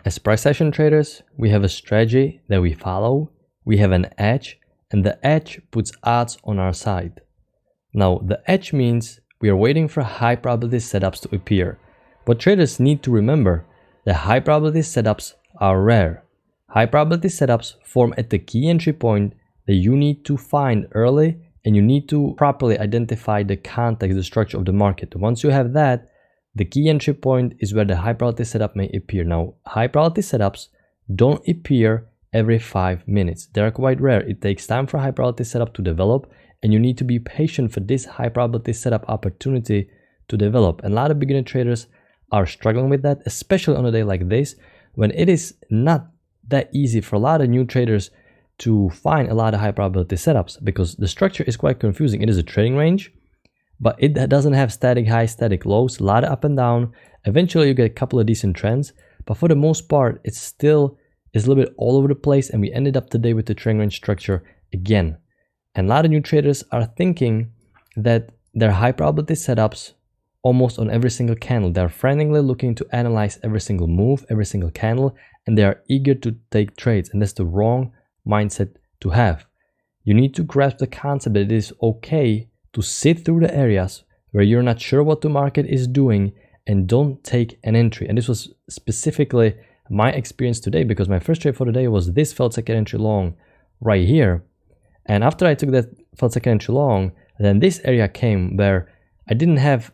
As price action traders, we have a strategy that we follow, we have an edge, and the edge puts odds on our side. Now, the edge means we are waiting for high probability setups to appear. But traders need to remember that high probability setups are rare. High probability setups form at the key entry point that you need to find early, and you need to properly identify the context, the structure of the market. Once you have that, the key entry point is where the high probability setup may appear. Now, high probability setups don't appear every 5 minutes. They're quite rare. It takes time for high probability setup to develop, and you need to be patient for this high probability setup opportunity to develop. And a lot of beginner traders are struggling with that, especially on a day like this, when it is not that easy for a lot of new traders to find a lot of high probability setups, because the structure is quite confusing. It is a trading range, but it doesn't have static highs, static lows, a lot of up and down. Eventually you get a couple of decent trends, but for the most part, it still is a little bit all over the place, and we ended up today with the trading range structure again. And a lot of new traders are thinking that their high probability setups almost on every single candle. They're frantically looking to analyze every single move, every single candle, and they are eager to take trades. And that's the wrong mindset to have. You need to grasp the concept that it is okay to sit through the areas where you're not sure what the market is doing and don't take an entry. And this was specifically my experience today, because my first trade for the day was this failed second entry long right here. And after I took that failed second entry long, then this area came where I didn't have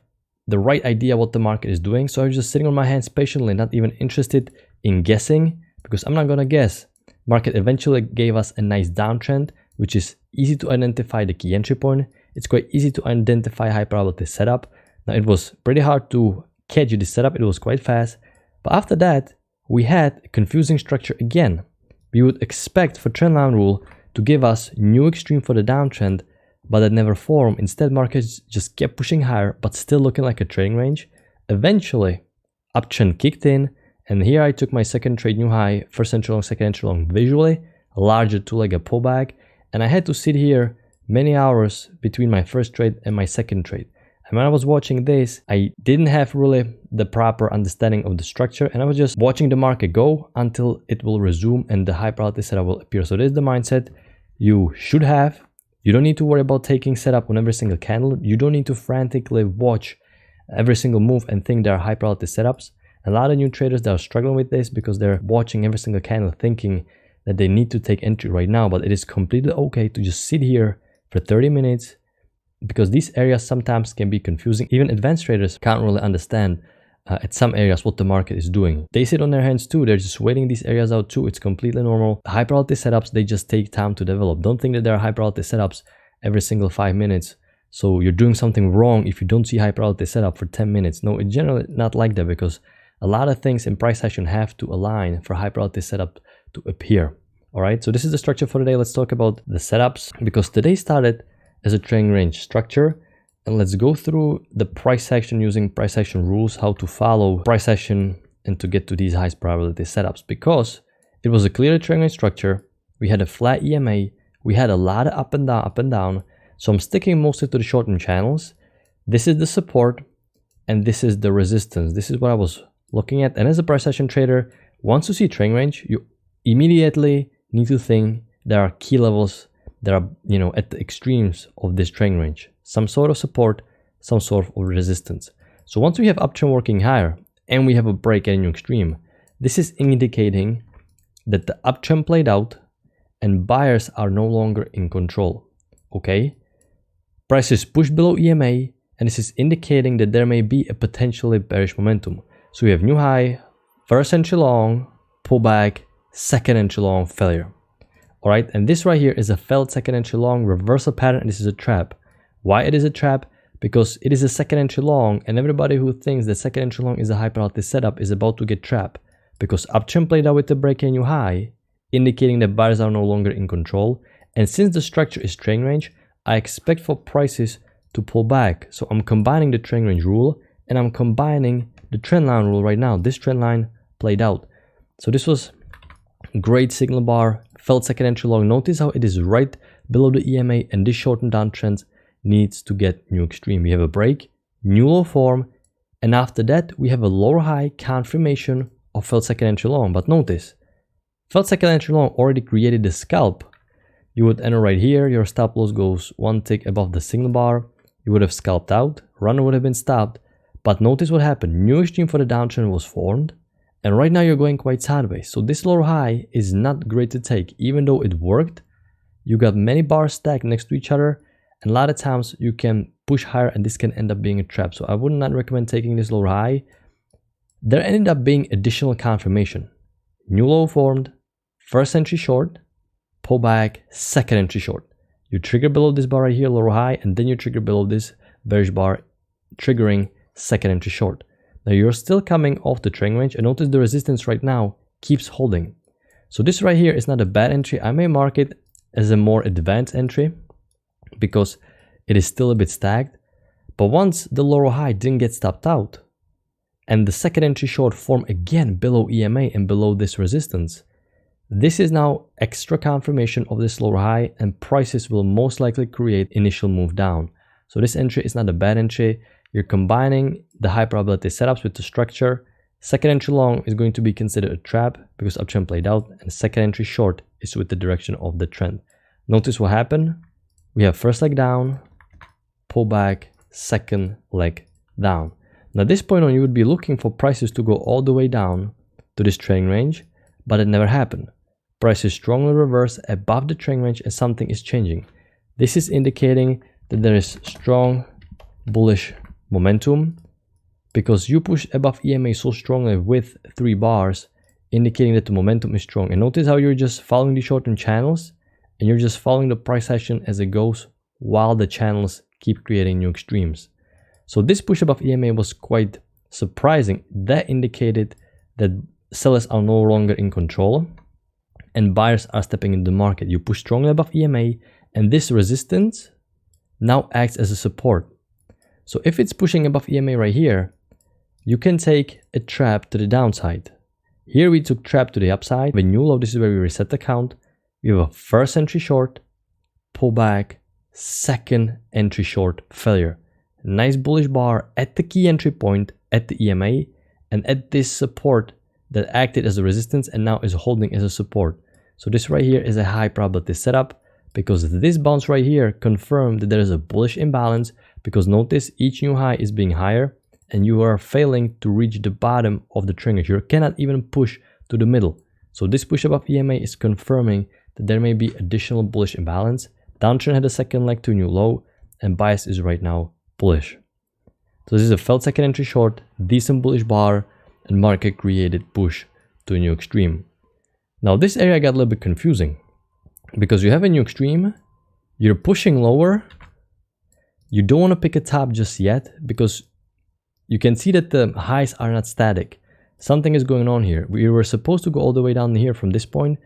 the right idea what the market is doing. So I was just sitting on my hands patiently, not even interested in guessing, because I'm not gonna guess. Market eventually gave us a nice downtrend, which is easy to identify the key entry point. It's quite easy to identify high probability setup. Now, it was pretty hard to catch this setup. It was quite fast. But after that, we had a confusing structure again. We would expect for trendline rule to give us new extreme for the downtrend, but that never formed. Instead, markets just kept pushing higher, but still looking like a trading range. Eventually, uptrend kicked in, and here I took my second trade new high, first entry long, second entry long visually, a larger two-legged pullback, and I had to sit here many hours between my first trade and my second trade. And when I was watching this, I didn't have really the proper understanding of the structure, and I was just watching the market go until it will resume and the high probability setup will appear. So this is the mindset you should have. You don't need to worry about taking setup on every single candle. You don't need to frantically watch every single move and think there are high probability setups. A lot of new traders that are struggling with this because they're watching every single candle thinking that they need to take entry right now, but it is completely okay to just sit here for 30 minutes, because these areas sometimes can be confusing. Even advanced traders can't really understand at some areas what the market is doing. They sit on their hands too. They're just waiting these areas out too. It's completely normal. High probability setups, they just take time to develop. Don't think that there are high probability setups every single 5 minutes. So you're doing something wrong if you don't see high probability setup for 10 minutes. No, it's generally not like that, because a lot of things in price action have to align for high probability setup to appear. All right, so this is the structure for today. Let's talk about the setups, because today started as a trading range structure. And let's go through the price action using price action rules, how to follow price action and to get to these high probability setups, because it was a clear trading range structure. We had a flat EMA. We had a lot of up and down. So I'm sticking mostly to the short-term channels. This is the support and this is the resistance. This is what I was looking at. And as a price action trader, once you see trading range, you immediately need to think there are key levels that are, at the extremes of this trading range. Some sort of support, some sort of resistance. So once we have uptrend working higher and we have a break at a new extreme, this is indicating that the uptrend played out and buyers are no longer in control. Okay? Price is pushed below EMA, and this is indicating that there may be a potentially bearish momentum. So we have new high, first entry long, pullback, second entry long, failure. All right, and this right here is a failed second entry long reversal pattern, and this is a trap. Why it is a trap? Because it is a second entry long, and everybody who thinks that second entry long is a high probability setup is about to get trapped, because uptrend played out with the break and new high, indicating that buyers are no longer in control. And since the structure is trading range, I expect for prices to pull back. So I'm combining the trading range rule and I'm combining the trend line rule right now. This trend line played out. So this was great signal bar, failed second entry long. Notice how it is right below the EMA, and this short-term downtrend needs to get new extreme. We have a break, new low form, and after that we have a lower high confirmation of failed second entry long. But notice, failed second entry long already created the scalp. You would enter right here, your stop loss goes one tick above the signal bar, you would have scalped out, runner would have been stopped, but notice what happened. New extreme for the downtrend was formed, and right now you're going quite sideways. So this lower high is not great to take. Even though it worked, you got many bars stacked next to each other, and a lot of times you can push higher and this can end up being a trap. So I would not recommend taking this lower high. There ended up being additional confirmation. New low formed, first entry short, pull back, second entry short. You trigger below this bar right here, lower high, and then you trigger below this bearish bar, triggering second entry short. Now you're still coming off the trend range, and notice the resistance right now keeps holding. So this right here is not a bad entry. I may mark it as a more advanced entry because it is still a bit stacked. But once the lower high didn't get stopped out and the second entry short formed again below EMA and below this resistance, this is now extra confirmation of this lower high, and prices will most likely create initial move down. So this entry is not a bad entry. You're combining the high probability setups with the structure. Second entry long is going to be considered a trap because uptrend played out, and second entry short is with the direction of the trend. Notice what happened. We have first leg down, pull back, second leg down. Now at this point on, you would be looking for prices to go all the way down to this trend range, but it never happened. Prices strongly reversed above the trend range and something is changing. This is indicating that there is strong bullish momentum because you push above EMA so strongly with 3 bars, indicating that the momentum is strong. And notice how you're just following the short-term channels and you're just following the price action as it goes while the channels keep creating new extremes. So this push above EMA was quite surprising. That indicated that sellers are no longer in control and buyers are stepping into the market. You push strongly above EMA and this resistance now acts as a support. So if it's pushing above EMA right here, you can take a trap to the downside. Here we took trap to the upside. The new low, this is where we reset the count. We have a first entry short, pull back, second entry short, failure. Nice bullish bar at the key entry point at the EMA and at this support that acted as a resistance and now is holding as a support. So this right here is a high probability setup because this bounce right here confirmed that there is a bullish imbalance, because notice each new high is being higher and you are failing to reach the bottom of the trend range. You cannot even push to the middle. So this push above EMA is confirming that there may be additional bullish imbalance. Downtrend had a second leg to a new low and bias is right now bullish. So this is a failed second entry short, decent bullish bar, and market created push to a new extreme. Now this area got a little bit confusing because you have a new extreme, you're pushing lower, you don't want to pick a top just yet because you can see that the highs are not static. Something is going on here. We were supposed to go all the way down here from this point.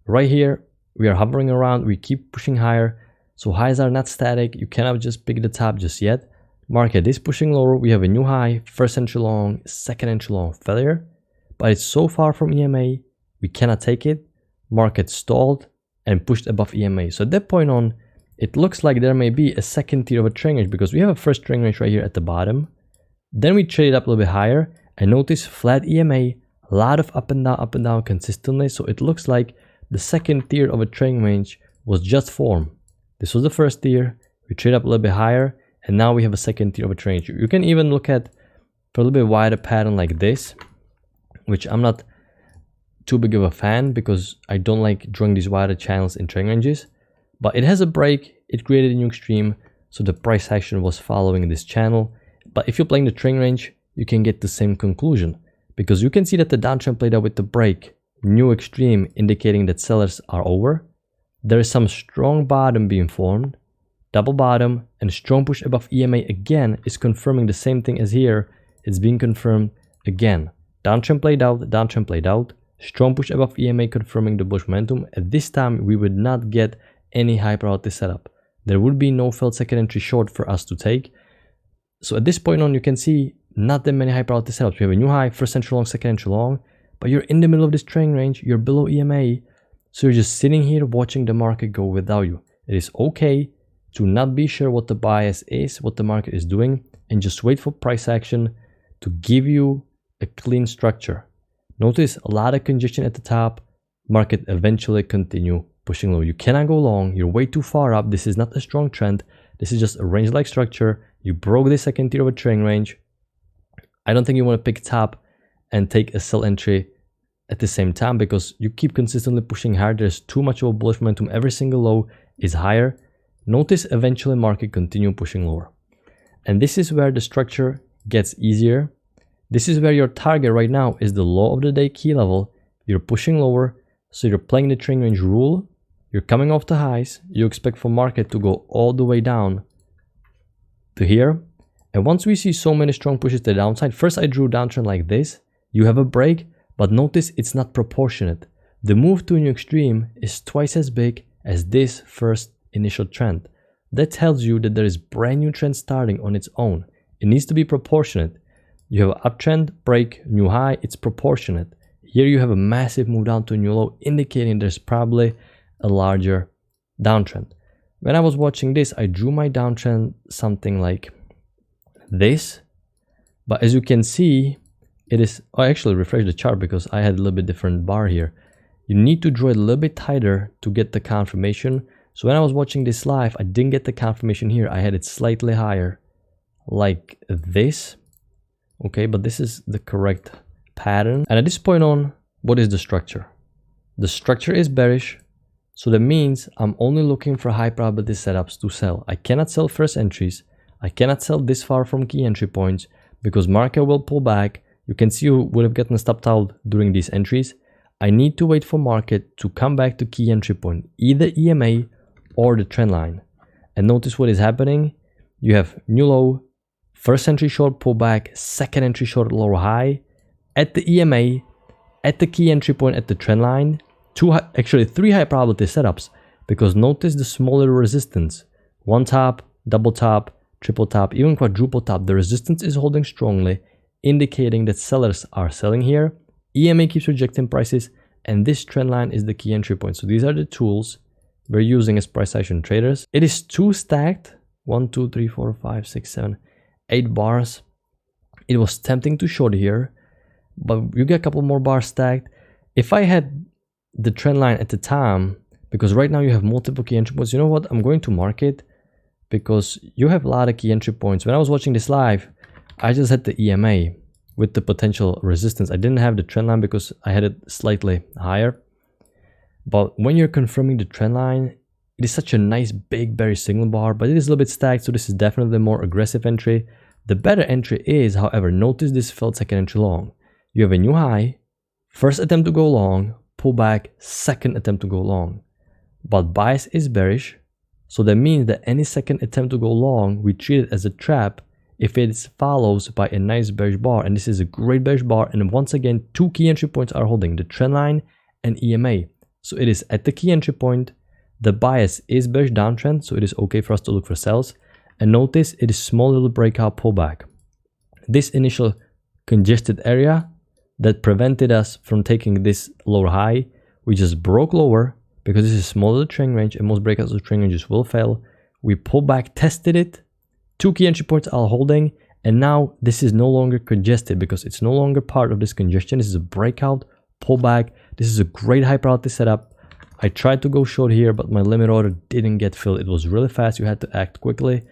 Right here, we are hovering around, we keep pushing higher. So highs are not static, you cannot just pick the top just yet. Market is pushing lower, we have a new high, first entry long, second entry long, failure. But it's so far from EMA, we cannot take it. Market stalled and pushed above EMA. So at that point on, it looks like there may be a second tier of a trend range because we have a first trend range right here at the bottom. Then we trade up a little bit higher and notice flat EMA, a lot of up and down consistently. So it looks like the second tier of a trend range was just formed. This was the first tier, we trade up a little bit higher, and now we have a second tier of a trend range. You can even look at for a little bit wider pattern like this, which I'm not too big of a fan because I don't like drawing these wider channels in trend ranges. But it has a break, it created a new extreme, so the price action was following this channel. But if you're playing the trend range, you can get the same conclusion because you can see that the downtrend played out with the break, new extreme, indicating that sellers are over. There is some strong bottom being formed, double bottom, and strong push above EMA again is confirming the same thing as here. It's being confirmed again. Downtrend played out, strong push above EMA confirming the bullish momentum. At this time, we would not get any high probability setup. There would be no failed second entry short for us to take. So at this point on, you can see not that many high probability setups. We have a new high, first entry long, second entry long, but you're in the middle of this trend range, you're below EMA, so you're just sitting here watching the market go without you. It is okay to not be sure what the bias is, what the market is doing, and just wait for price action to give you a clean structure. Notice a lot of congestion at the top. Market eventually continue pushing low. You cannot go long. You're way too far up. This is not a strong trend. This is just a range-like structure. You broke the second tier of a trailing range. I don't think you want to pick top and take a sell entry at the same time because you keep consistently pushing higher. There's too much of a bullish momentum. Every single low is higher. Notice eventually market continue pushing lower. And this is where the structure gets easier. This is where your target right now is the low of the day key level. You're pushing lower. So you're playing the trailing range rule. You're coming off the highs. You expect for market to go all the way down to here. And once we see so many strong pushes to the downside, first I drew downtrend like this. You have a break, but notice it's not proportionate. The move to a new extreme is twice as big as this first initial trend. That tells you that there is brand new trend starting on its own. It needs to be proportionate. You have an uptrend, break, new high, it's proportionate. Here you have a massive move down to a new low, indicating there's probably a larger downtrend. When I was watching this, I drew my downtrend something like this. But as you can see, it is, I actually refreshed the chart because I had a little bit different bar here. You need to draw it a little bit tighter to get the confirmation. So when I was watching this live, I didn't get the confirmation here. I had it slightly higher like this. Okay, but this is the correct pattern. And at this point on, what is the structure? The structure is bearish. So that means I'm only looking for high probability setups to sell. I cannot sell first entries. I cannot sell this far from key entry points because market will pull back. You can see you would have gotten stopped out during these entries. I need to wait for market to come back to key entry point, either EMA or the trend line. And notice what is happening. You have new low, first entry short pullback, second entry short lower high at the EMA, at the key entry point at the trend line. Actually three high probability setups because notice the smaller resistance. One top, double top, triple top, even quadruple top. The resistance is holding strongly, indicating that sellers are selling here. EMA keeps rejecting prices, and this trend line is the key entry point. So these are the tools we're using as price action traders. It is two stacked, 1, 2, 3, 4, 5, 6, 7, 8 bars. It was tempting to short here, but you get a couple more bars stacked. If I had the trend line at the time, because right now you have multiple key entry points, you know what? I'm going to market because you have a lot of key entry points. When I was watching this live, I just had the EMA with the potential resistance. I didn't have the trend line because I had it slightly higher. But when you're confirming the trend line, it is such a nice big bearish signal bar, but it is a little bit stacked. So this is definitely the more aggressive entry. The better entry is, however, notice this failed second entry long. You have a new high, first attempt to go long, pull back, second attempt to go long. But bias is bearish. So that means that any second attempt to go long, we treat it as a trap if it is follows by a nice bearish bar. And this is a great bearish bar. And once again, two key entry points are holding, the trend line and EMA. So it is at the key entry point. The bias is bearish downtrend. So it is okay for us to look for sells. And notice it is small little breakout pullback. This initial congested area that prevented us from taking this lower high, we just broke lower because this is smaller trailing range and most breakouts of trailing ranges will fail. We pulled back, tested it. Two key entry points are holding, and now this is no longer congested because it's no longer part of this congestion. This is a breakout, pullback. This is a great high probability setup. I tried to go short here, but my limit order didn't get filled. It was really fast. You had to act quickly.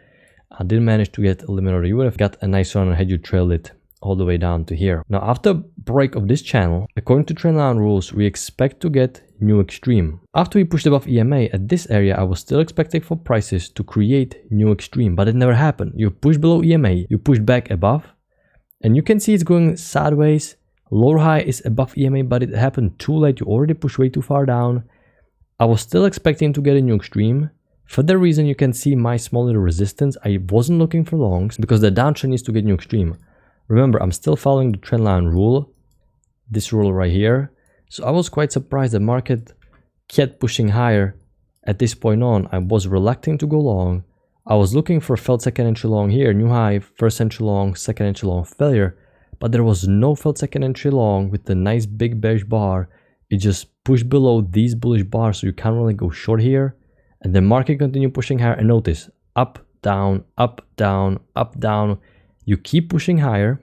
I didn't manage to get a limit order. You would have got a nice run had you trailed it all the way down to here. Now, after break of this channel, according to trendline rules, we expect to get new extreme. After we pushed above EMA at this area, I was still expecting for prices to create new extreme, but it never happened. You push below EMA, you push back above, and you can see it's going sideways. Lower high is above EMA, but it happened too late. You already pushed way too far down. I was still expecting to get a new extreme. For that reason, you can see my small little resistance. I wasn't looking for longs because the downtrend needs to get new extreme. Remember, I'm still following the trendline rule, this rule right here. So I was quite surprised the market kept pushing higher. At this point on, I was reluctant to go long. I was looking for failed second entry long here, new high, first entry long, second entry long, failure. But there was no failed second entry long with the nice big bearish bar. It just pushed below these bullish bars, so you can't really go short here. And the market continued pushing higher, and notice, up, down, up, down, up, down. You keep pushing higher,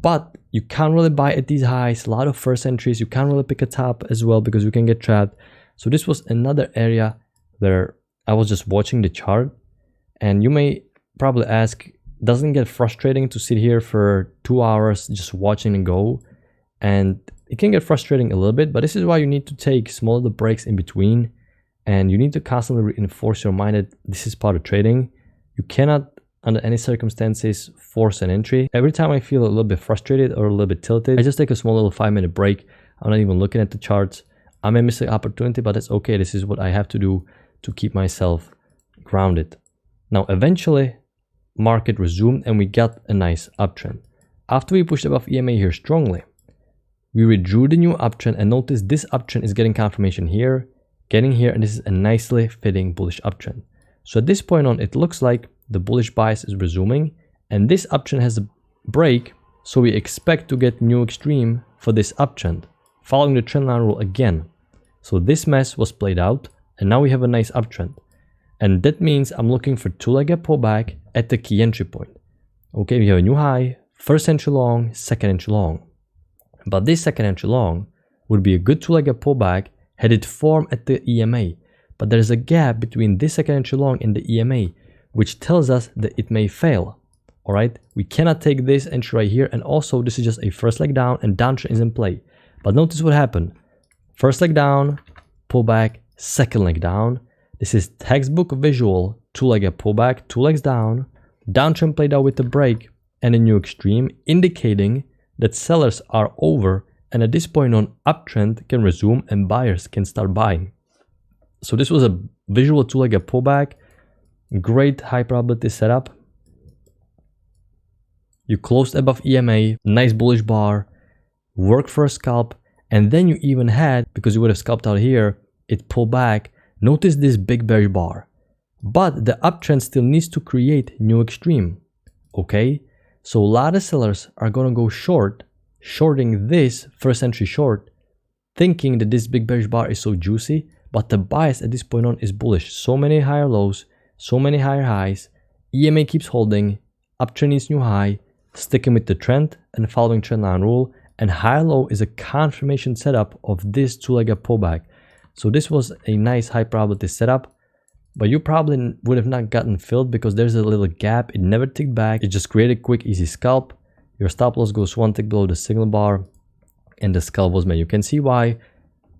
but you can't really buy at these highs. A lot of first entries. You can't really pick a top as well because you can get trapped. So this was another area where I was just watching the chart, and you may probably ask, doesn't it get frustrating to sit here for 2 hours just watching and go? And it can get frustrating a little bit, but this is why you need to take small little breaks in between, and you need to constantly reinforce your mind that this is part of trading. You cannot, under any circumstances, force an entry. Every time I feel a little bit frustrated or a little bit tilted, I just take a small little 5-minute break. I'm not even looking at the charts. I may miss the opportunity, but that's okay. This is what I have to do to keep myself grounded. Now, eventually, market resumed and we got a nice uptrend. After we pushed above EMA here strongly, we withdrew the new uptrend, and notice this uptrend is getting confirmation here, getting here, and this is a nicely fitting bullish uptrend. So at this point on, it looks like the bullish bias is resuming, and this uptrend has a break, so we expect to get new extreme for this uptrend, following the trendline rule again. So this mess was played out, and now we have a nice uptrend. And that means I'm looking for two-legged pullback at the key entry point. Okay, we have a new high, first entry long, second entry long. But this second entry long would be a good two-legged pullback had it formed at the EMA. But there's a gap between this second entry long and the EMA, which tells us that it may fail. All right, we cannot take this entry right here, and also this is just a first leg down and downtrend is in play. But notice what happened. First leg down, pullback, second leg down. This is textbook visual two-legged pullback, 2 legs down, downtrend played out with a break and a new extreme, indicating that sellers are over, and at this point on, uptrend can resume and buyers can start buying. So this was a visual two-legged pullback, great high probability setup. You closed above EMA, nice bullish bar, work for a scalp, and then you even had, because you would have scalped out here, it pulled back. Notice this big bearish bar, but the uptrend still needs to create new extreme. Okay, so a lot of sellers are gonna go short, shorting this first entry short, thinking that this big bearish bar is so juicy, but the bias at this point on is bullish. So many higher lows, so many higher highs, EMA keeps holding, uptrend needs new high, sticking with the trend and following trendline rule, and high low is a confirmation setup of this two-legged pullback. So this was a nice high probability setup, but you probably would have not gotten filled because there's a little gap. It never ticked back. It just created a quick, easy scalp. Your stop loss goes 1 tick below the signal bar, and the scalp was made. You can see why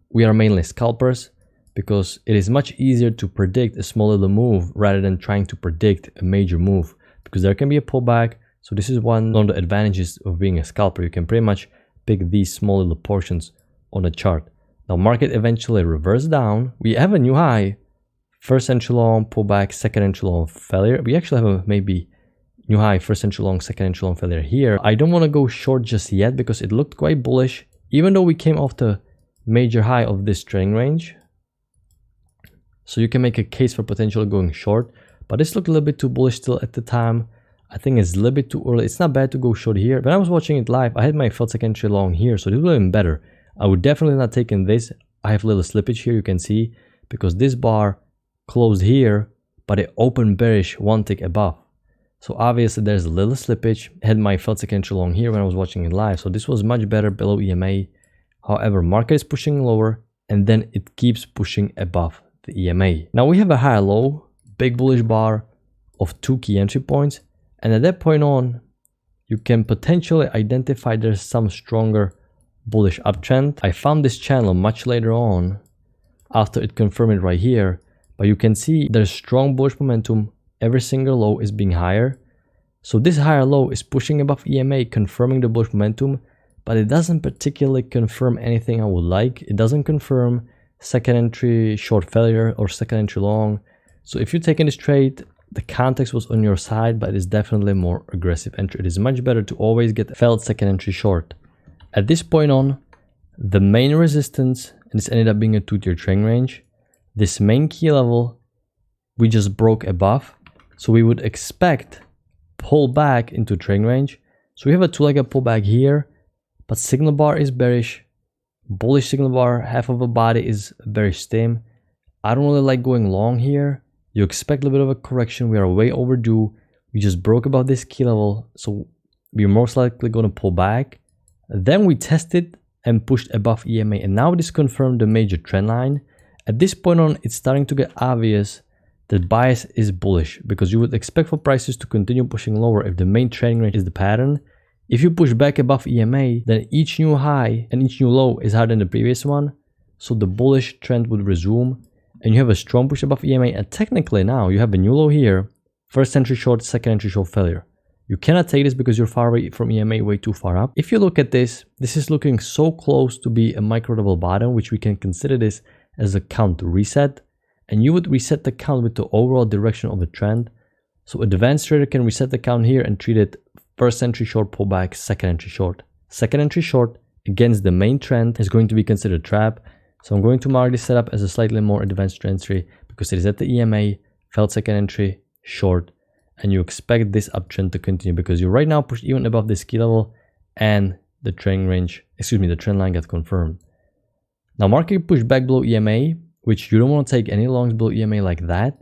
we are mainly scalpers, because it is much easier to predict a small little move rather than trying to predict a major move, because there can be a pullback. So this is one of the advantages of being a scalper. You can pretty much pick these small little portions on a chart. Now market eventually reversed down. We have a new high, first entry long, pullback, second entry long, failure. We actually have a maybe new high, first entry long, second entry long, failure here. I don't want to go short just yet because it looked quite bullish, even though we came off the major high of this trading range. So you can make a case for potentially going short, but this looked a little bit too bullish still at the time. I think it's a little bit too early. It's not bad to go short here. When I was watching it live, I had my failed second entry long here, so this would have been better. I would definitely not take in this. I have a little slippage here, you can see, because this bar closed here, but it opened bearish 1 tick above. So obviously there's a little slippage. I had my failed second entry long here when I was watching it live, so this was much better below EMA. However, market is pushing lower, and then it keeps pushing above the EMA. Now we have a high low, big bullish bar of 2 key entry points, and at that point on, you can potentially identify there's some stronger bullish uptrend. I found this channel much later on after it confirmed it right here, but you can see there's strong bullish momentum. Every single low is being higher. So this higher low is pushing above EMA, confirming the bullish momentum, but it doesn't particularly confirm anything I would like. It doesn't confirm second entry short failure or second entry long. So if you're taking this trade, the context was on your side, but it's definitely more aggressive entry. It is much better to always get failed second entry short. At this point on, the main resistance, and this ended up being a 2-tier trading range, this main key level, we just broke above. So we would expect pull back into trading range. So we have a 2-legged pullback here, but signal bar is bearish. Bullish signal bar, half of a body is bearish stem. I don't really like going long here. You expect a little bit of a correction. We are way overdue. We just broke above this key level. So we're most likely going to pull back. Then we tested and pushed above EMA, and now this confirmed the major trend line. At this point on, it's starting to get obvious that bias is bullish, because you would expect for prices to continue pushing lower if the main trending range is the pattern. If you push back above EMA, then each new high and each new low is higher than the previous one, so the bullish trend would resume, and you have a strong push above EMA, and technically now you have a new low here, first entry short, second entry short failure. You cannot take this because you're far away from EMA, way too far up. If you look at this, this is looking so close to be a micro level bottom, which we can consider this as a count reset, and you would reset the count with the overall direction of the trend. So advanced trader can reset the count here and treat it first entry short pullback, second entry short. Second entry short against the main trend is going to be considered trap. So I'm going to mark this setup as a slightly more advanced entry because it is at the EMA, failed second entry short, and you expect this uptrend to continue because you right now push even above this key level and the trend range, the trend line got confirmed. Now market pushed back below EMA, which you don't want to take any longs below EMA like that.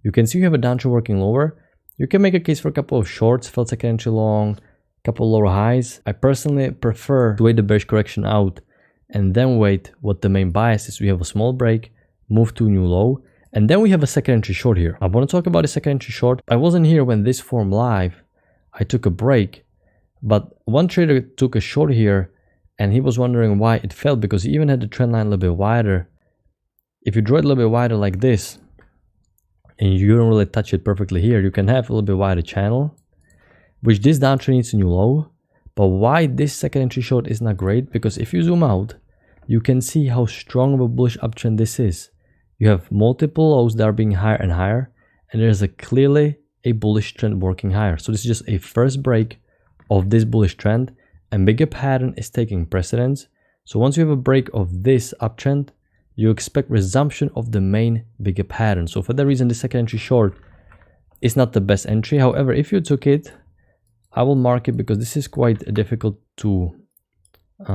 You can see you have a downtrend working lower. You can make a case for a couple of shorts, failed second entry long, a couple of lower highs. I personally prefer to wait the bearish correction out and then wait what the main bias is. We have a small break, move to a new low, and then we have a second entry short here. I want to talk about the second entry short. I wasn't here when this formed live. I took a break, but one trader took a short here and he was wondering why it failed because he even had the trend line a little bit wider. If you draw it a little bit wider like this, and you don't really touch it perfectly here, you can have a little bit wider channel, which this downtrend needs a new low. But why this second entry short is not great? Because if you zoom out, you can see how strong of a bullish uptrend this is. You have multiple lows that are being higher and higher, and there's clearly a bullish trend working higher. So this is just a first break of this bullish trend, and bigger pattern is taking precedence. So once you have a break of this uptrend, you expect resumption of the main bigger pattern. So for that reason, the second entry short is not the best entry. However, if you took it, I will mark it because this is quite difficult to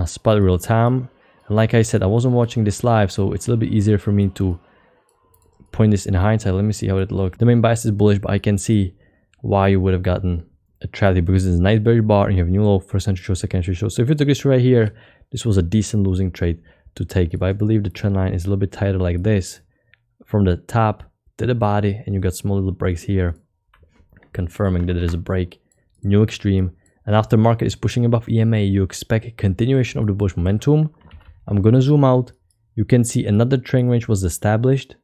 spot real time. And like I said, I wasn't watching this live, so it's a little bit easier for me to point this in hindsight. Let me see how it looks. The main bias is bullish, but I can see why you would have gotten a trap because it's a nice bearish bar and you have new low, first entry short, second entry short. So if you took this right here, this was a decent losing trade to take it. But I believe the trend line is a little bit tighter like this from the top to the body, and you got small little breaks here confirming that there is a break, new extreme. And after market is pushing above EMA, you expect a continuation of the bullish momentum. I'm gonna zoom out. You can see another trend range was established,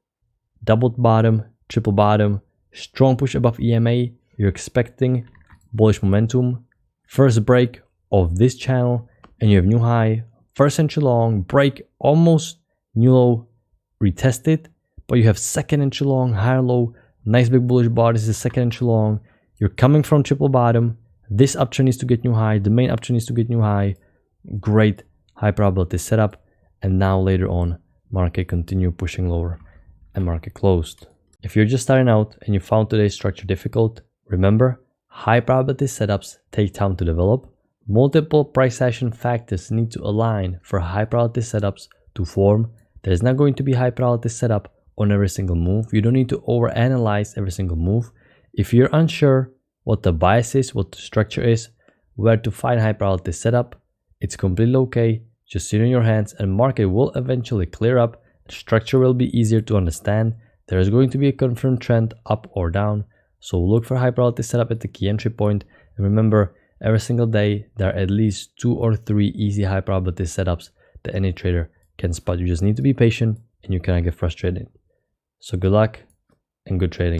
doubled bottom, triple bottom, strong push above EMA. You're expecting bullish momentum, first break of this channel, and you have new high, first entry long, break, almost new low, retested, but you have second entry long, higher low, nice big bullish bar. This is second entry long. You're coming from triple bottom. This uptrend needs to get new high. The main uptrend needs to get new high. Great high probability setup. And now later on, market continue pushing lower and market closed. If you're just starting out and you found today's structure difficult, remember, high probability setups take time to develop. Multiple price action factors need to align for high probability setups to form. There is not going to be high probability setup on every single move. You don't need to overanalyze every single move. If you're unsure what the bias is, what the structure is, where to find high probability setup, it's completely okay. Just sit on your hands and market will eventually clear up. The structure will be easier to understand. There is going to be a confirmed trend up or down. So look for high probability setup at the key entry point. And remember, every single day, there are at least 2 or 3 easy high probability setups that any trader can spot. You just need to be patient and you cannot get frustrated. So good luck and good trading.